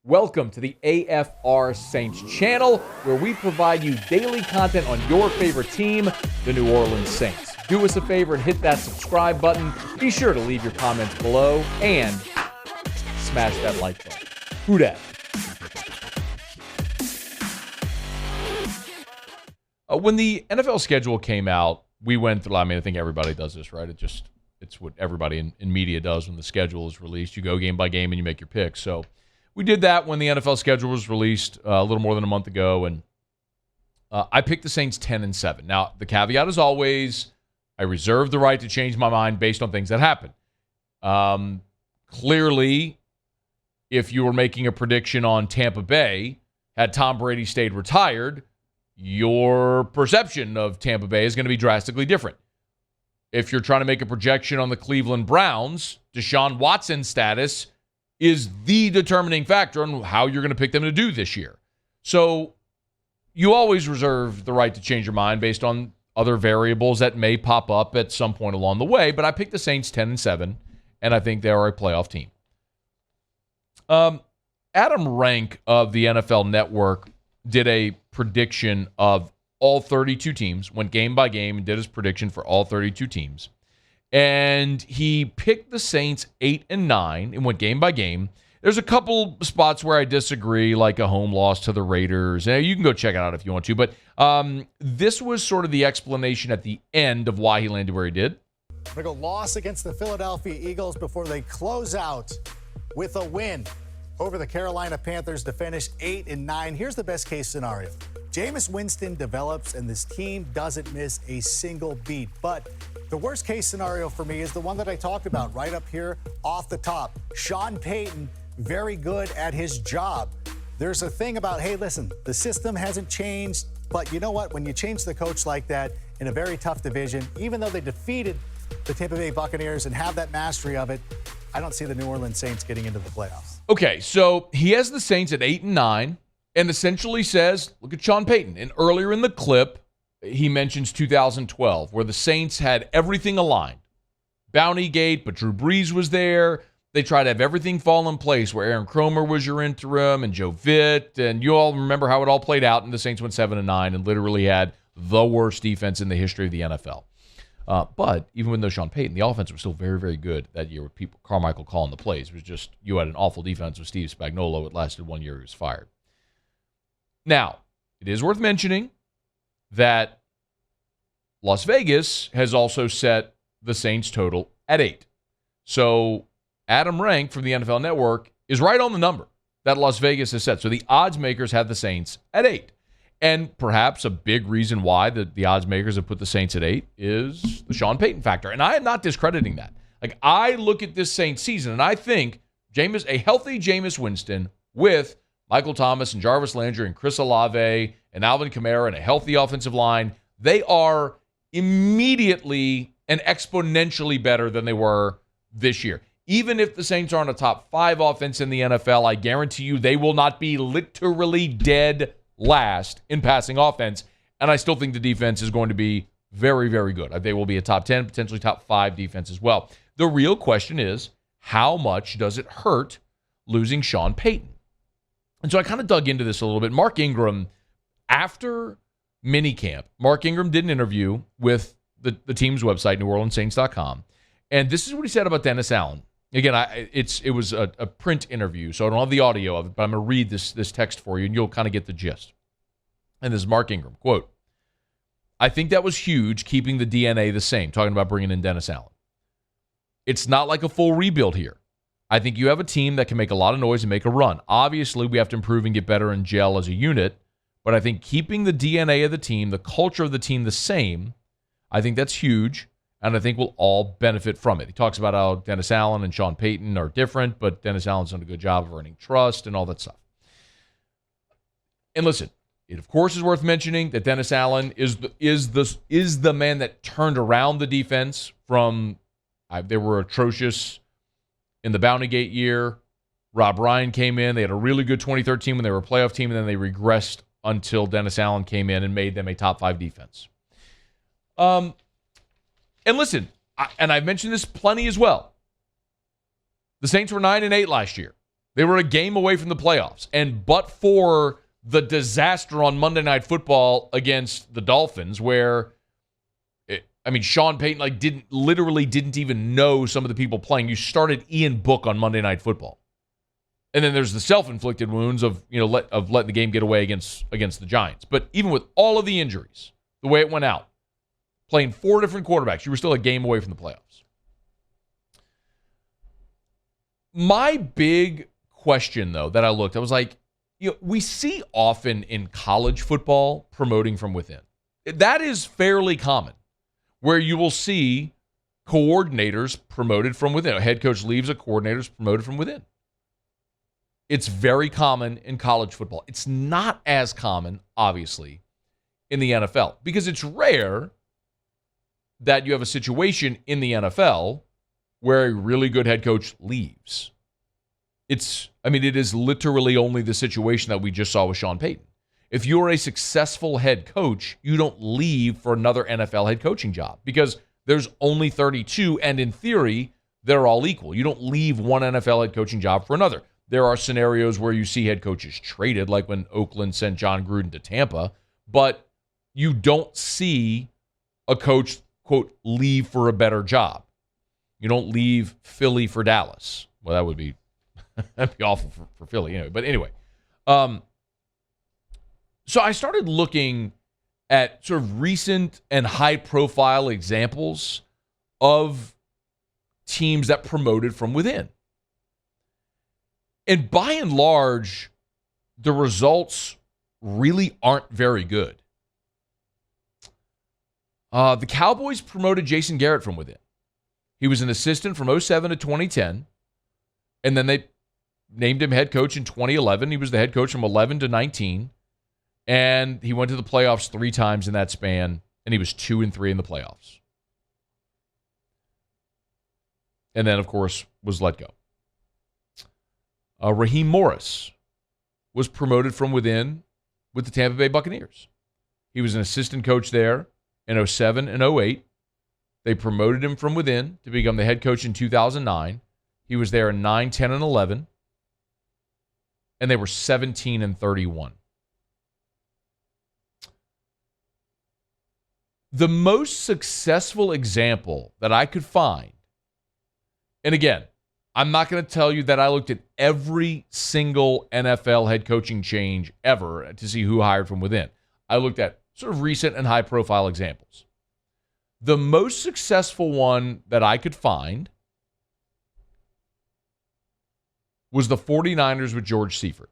Welcome to the AFR Saints channel, where we provide you daily content on your favorite team, the New Orleans Saints. Do us a favor and hit that subscribe button. Be sure to leave your comments below and smash that like button. Who dat? When the NFL schedule came out, we went through, I think everybody does this, right? It's what everybody in media does when the schedule is released. You go game by game and you make your picks. So we did that when the NFL schedule was released a little more than a month ago, and I picked the Saints 10-7. Now, the caveat is always, I reserve the right to change my mind based on things that happen. Clearly, if you were making a prediction on Tampa Bay, had Tom Brady stayed retired, your perception of Tampa Bay is going to be drastically different. If you're trying to make a projection on the Cleveland Browns, Deshaun Watson's status is the determining factor on how you're going to pick them to do this year. So you always reserve the right to change your mind based on other variables that may pop up at some point along the way, but I picked the Saints 10-7, and I think they are a playoff team. Adam Rank of the NFL Network did a prediction of all 32 teams, went game by game and did his prediction for all 32 teams. And he picked the Saints 8-9 and went game by game. There's a couple spots where I disagree, like a home loss to the Raiders. You can go check it out if you want to. But this was sort of the explanation at the end of why he landed where he did. We're going to go loss against the Philadelphia Eagles before they close out with a win over the Carolina Panthers to finish 8-9. Here's the best case scenario. Jameis Winston develops and this team doesn't miss a single beat. But the worst case scenario for me is the one that I talked about right up here off the top. Sean Payton, very good at his job. There's a thing about, hey, listen, the system hasn't changed, but you know what? When you change the coach like that in a very tough division, even though they defeated the Tampa Bay Buccaneers and have that mastery of it, I don't see the New Orleans Saints getting into the playoffs. Okay, so he has the Saints at 8-9 and essentially says, look at Sean Payton. And earlier in the clip, he mentions 2012, where the Saints had everything aligned. Bounty Gate, but Drew Brees was there. They tried to have everything fall in place, where Aaron Cromer was your interim and Joe Vitt, and you all remember how it all played out, and the Saints went 7-9 and literally had the worst defense in the history of the NFL. But even with no Sean Payton, the offense was still very, very good that year with Carmichael calling the plays. It was just, you had an awful defense with Steve Spagnuolo. It lasted 1 year. He was fired. Now, it is worth mentioning that Las Vegas has also set the Saints total at 8. So Adam Rank from the NFL Network is right on the number that Las Vegas has set. So the odds makers have the Saints at 8. And perhaps a big reason why the odds makers have put the Saints at 8 is the Sean Payton factor. And I am not discrediting that. Like, I look at this Saints season and I think a healthy Jameis Winston with Michael Thomas and Jarvis Landry and Chris Olave and Alvin Kamara and a healthy offensive line, they are immediately and exponentially better than they were this year. Even if the Saints aren't a top 5 offense in the NFL, I guarantee you they will not be literally dead last in passing offense. And I still think the defense is going to be very, very good. They will be a top 10, potentially top 5 defense as well. The real question is, how much does it hurt losing Sean Payton? And so I kind of dug into this a little bit. Mark Ingram, after minicamp, Mark Ingram did an interview with the team's website, NewOrleansSaints.com. And this is what he said about Dennis Allen. Again, it was a print interview, so I don't have the audio of it, but I'm going to read this text for you, and you'll kind of get the gist. And this is Mark Ingram, quote, "I think that was huge, keeping the DNA the same," talking about bringing in Dennis Allen. "It's not like a full rebuild here. I think you have a team that can make a lot of noise and make a run. Obviously, we have to improve and get better and gel as a unit, but I think keeping the DNA of the team, the culture of the team the same, I think that's huge, and I think we'll all benefit from it." He talks about how Dennis Allen and Sean Payton are different, but Dennis Allen's done a good job of earning trust and all that stuff. And listen, it of course is worth mentioning that Dennis Allen is the man that turned around the defense from they were atrocious in the Bounty Gate year. Rob Ryan came in. They had a really good 2013 when they were a playoff team, and then they regressed until Dennis Allen came in and made them a top 5 defense. And listen, I've mentioned this plenty as well. The Saints were 9-8 last year. They were a game away from the playoffs. And but for the disaster on Monday Night Football against the Dolphins, where, Sean Payton didn't even know some of the people playing. You started Ian Book on Monday Night Football. And then there's the self-inflicted wounds of letting the game get away against the Giants. But even with all of the injuries, the way it went out, playing 4 different quarterbacks, you were still a game away from the playoffs. My big question, though, that I was like, we see often in college football promoting from within. That is fairly common, where you will see coordinators promoted from within. A head coach leaves, a coordinator's promoted from within. It's very common in college football. It's not as common, obviously, in the NFL, because it's rare that you have a situation in the NFL where a really good head coach leaves. It is literally only the situation that we just saw with Sean Payton. If you're a successful head coach, you don't leave for another NFL head coaching job because there's only 32, and in theory, they're all equal. You don't leave one NFL head coaching job for another. There are scenarios where you see head coaches traded, like when Oakland sent John Gruden to Tampa, but you don't see a coach, quote, leave for a better job. You don't leave Philly for Dallas. Well, that would be that'd be awful for Philly anyway. But anyway, so I started looking at sort of recent and high-profile examples of teams that promoted from within. And by and large, the results really aren't very good. The Cowboys promoted Jason Garrett from within. He was an assistant from 2007 to 2010, and then they named him head coach in 2011. He was the head coach from 11 to 19, and he went to the playoffs 3 times in that span, and he was 2-3 in the playoffs. And then, of course, was let go. Raheem Morris was promoted from within with the Tampa Bay Buccaneers. He was an assistant coach there in 2007 and 2008. They promoted him from within to become the head coach in 2009. He was there in 9, 10, and 11. And they were 17 and 31. The most successful example that I could find, and again, I'm not going to tell you that I looked at every single NFL head coaching change ever to see who hired from within. I looked at sort of recent and high-profile examples. The most successful one that I could find was the 49ers with George Seifert.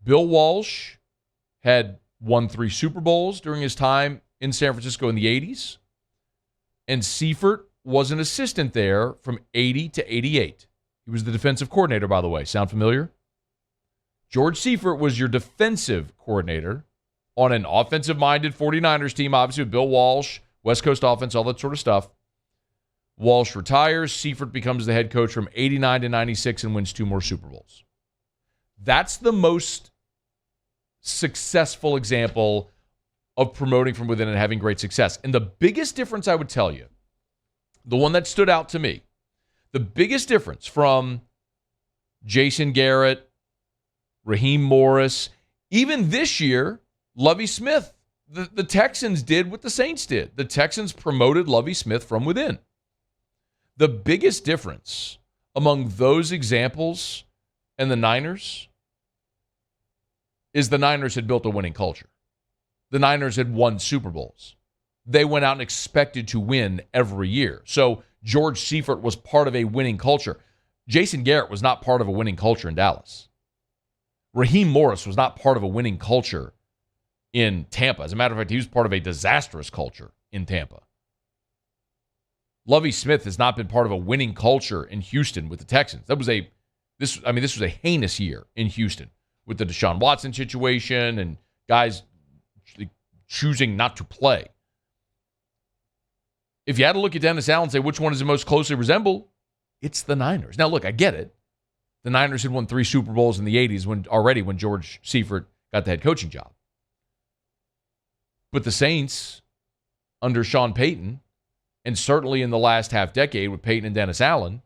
Bill Walsh had won 3 Super Bowls during his time in San Francisco in the 80s, and Seifert was an assistant there from 80 to 88. He was the defensive coordinator, by the way. Sound familiar? George Seifert was your defensive coordinator on an offensive-minded 49ers team, obviously with Bill Walsh, West Coast offense, all that sort of stuff. Walsh retires. Seifert becomes the head coach from 89 to 96 and wins 2 more Super Bowls. That's the most successful example of promoting from within and having great success. And the biggest difference I would tell you, the one that stood out to me, the biggest difference from Jason Garrett, Raheem Morris, even this year, Lovie Smith, the Texans did what the Saints did. The Texans promoted Lovie Smith from within. The biggest difference among those examples and the Niners is the Niners had built a winning culture. The Niners had won Super Bowls. They went out and expected to win every year. So George Seifert was part of a winning culture. Jason Garrett was not part of a winning culture in Dallas. Raheem Morris was not part of a winning culture in Tampa. As a matter of fact, he was part of a disastrous culture in Tampa. Lovie Smith has not been part of a winning culture in Houston with the Texans. This was a heinous year in Houston with the Deshaun Watson situation and guys choosing not to play. If you had to look at Dennis Allen and say which one does it most closely resemble, it's the Niners. Now, look, I get it. The Niners had won 3 Super Bowls in the 80s when George Seifert got the head coaching job. But the Saints, under Sean Payton, and certainly in the last half decade with Payton and Dennis Allen,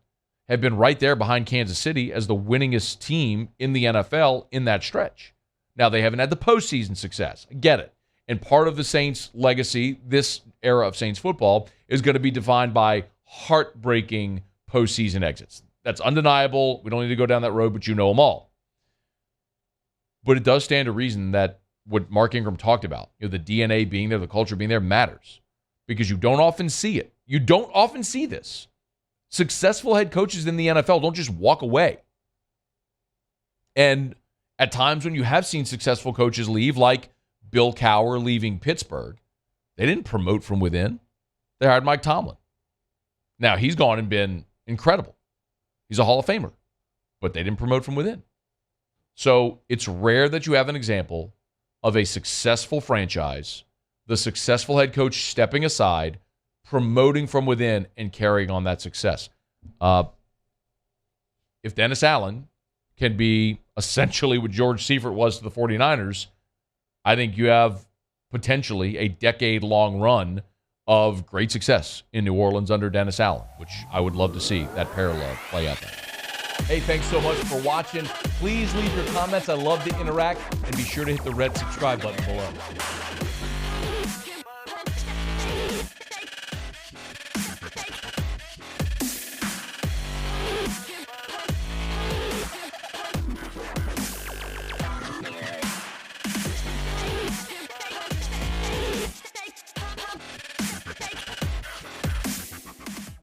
have been right there behind Kansas City as the winningest team in the NFL in that stretch. Now, they haven't had the postseason success. I get it. And part of the Saints' legacy, this era of Saints football, is going to be defined by heartbreaking postseason exits. That's undeniable. We don't need to go down that road, but you know them all. But it does stand to reason that what Mark Ingram talked about, the DNA being there, the culture being there, matters. Because you don't often see it. You don't often see this. Successful head coaches in the NFL don't just walk away. And at times when you have seen successful coaches leave, like Bill Cowher leaving Pittsburgh, they didn't promote from within. They hired Mike Tomlin. Now, he's gone and been incredible. He's a Hall of Famer. But they didn't promote from within. So it's rare that you have an example of a successful franchise, the successful head coach stepping aside, promoting from within, and carrying on that success. If Dennis Allen can be essentially what George Seifert was to the 49ers, I think you have potentially a decade-long run of great success in New Orleans under Dennis Allen, which I would love to see that parallel play out there. Hey, thanks so much for watching. Please leave your comments. I love to interact. And be sure to hit the red subscribe button below.